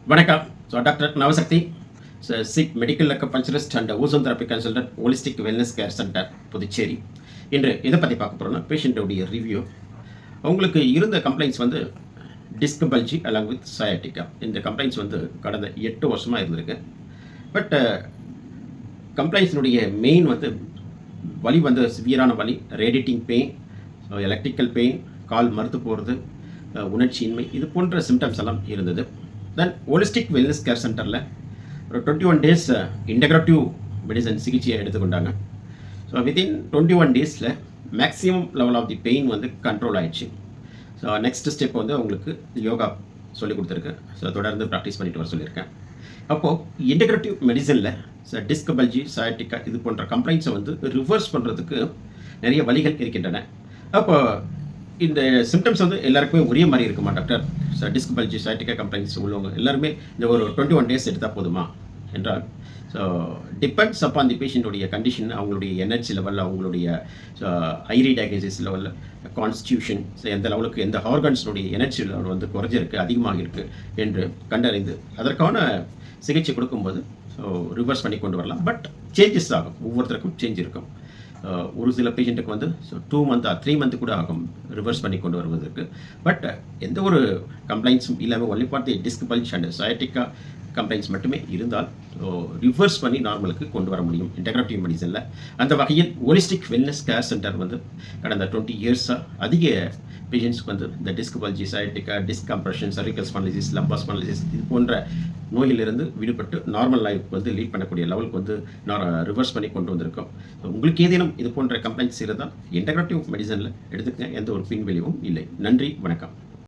வணக்கம். டாக்டர் நவசக்தி, சிக் medical acupuncturist and ozone therapy consultant, holistic wellness care centre, Puducherry. இன்று எதை பற்றி பார்க்க போகிறோம்னா, பேஷண்ட்டோடைய ரிவ்யூ. அவங்களுக்கு இருந்த கம்ப்ளைண்ட்ஸ் வந்து disk bulge along with sciatica. இந்த கம்ப்ளைண்ட்ஸ் வந்து கடந்த 8 வருஷமாக இருந்திருக்கு. பட் கம்ப்ளைண்ட்ஸினுடைய மெயின் வந்து வலி வந்து சிவியரான வலி, ரேடியேட்டிங் பெயின், எலக்ட்ரிக்கல் பெயின், கால் மறுத்து போகிறது, உணர்ச்சியின்மை, இது போன்ற சிம்டம்ஸ் எல்லாம் இருந்தது. தென் ஹோலிஸ்டிக் வெல்னஸ் கேர் சென்டரில் ஒரு 21 டேஸ் இன்டெகிரேட்டிவ் மெடிசன் சிகிச்சையை எடுத்துக்கொண்டாங்க. ஸோ வித்தின் 21 டேஸில் maximum level of the pain வந்து கண்ட்ரோல் ஆகிடுச்சு. ஸோ நெக்ஸ்ட் ஸ்டெப் வந்து அவங்களுக்கு யோகா சொல்லிக் கொடுத்துருக்கேன். ஸோ தொடர்ந்து ப்ராக்டிஸ் பண்ணிட்டு வர சொல்லியிருக்கேன். அப்போது இன்டெகிரேட்டிவ் மெடிசனில் டிஸ்க் பல்ஜி, சயாட்டிக்கா இது போன்ற கம்ப்ளைண்ட்ஸை வந்து ரிவர்ஸ் பண்ணுறதுக்கு நிறைய வழிகள் இருக்கின்றன. அப்போ இந்த சிம்டம்ஸ் வந்து எல்லாருக்குமே ஒரே மாதிரி இருக்குமா doctor? Disc bulge, sciatica complaints உள்ளவங்க எல்லாருமே இந்த ஒரு 21 டேஸ் எடுத்தால் போதுமா என்றால், ஸோ டிபெண்ட்ஸ் அப்பான் தி பேஷண்ட்டுடைய கண்டிஷன், அவங்களுடைய எனர்ஜி லெவலில், அவங்களுடைய ஐரி டயக்னோசிஸ் லெவலில், கான்ஸ்டியூஷன், எந்த லெவலுக்கு எந்த ஆர்கன்ஸினுடைய எனர்ஜி லெவல் வந்து குறைஞ்சிருக்கு, அதிகமாக இருக்குது என்று கண்டறிந்து அதற்கான சிகிச்சை கொடுக்கும்போது ஸோ ரிவர்ஸ் பண்ணி கொண்டு வரலாம். பட் சேஞ்சஸ் ஆகும், ஒவ்வொருத்தருக்கும் சேஞ்ச் இருக்கும். ஒரு சில பேஷண்ட்டுக்கு வந்து 2 மந்த் 3 மந்த் கூட ஆகும் ரிவர்ஸ் பண்ணி கொண்டு வருவதற்கு. பட் எந்த ஒரு கம்ப்ளைண்ட்ஸும் இல்லாமல் only for the disk bulge and sciatica complaints மட்டுமே இருந்தால் ரிவர்ஸ் பண்ணி நார்மலுக்கு கொண்டு வர முடியும் இன்டெகிரேட்டிவ் மெடிசனில். அந்த வகையில் ஹோலிஸ்டிக் வெல்னஸ் கேர் சென்டர் வந்து கடந்த 20 இயர்ஸாக அதிக பேஷண்ட்ஸ்க்கு வந்து இந்த disc bulge, sciatica, disc compression, cervical spondylosis, lumbar spondylosis இது போன்ற நோயிலிருந்து விடுபட்டு நார்மல் லைஃப் வந்து லீட் பண்ணக்கூடிய லெவலுக்கு வந்து ரிவர்ஸ் பண்ணி கொண்டு வந்திருக்கோம். உங்களுக்கு ஏதேனும் இது போன்ற கம்ப்ளைண்ட்ஸ் இருந்தால் இன்டெகிரேட்டிவ் மெடிசனில் எடுத்துக்கங்க, எந்த ஒரு பின்விளைவும் இல்லை. நன்றி, வணக்கம்.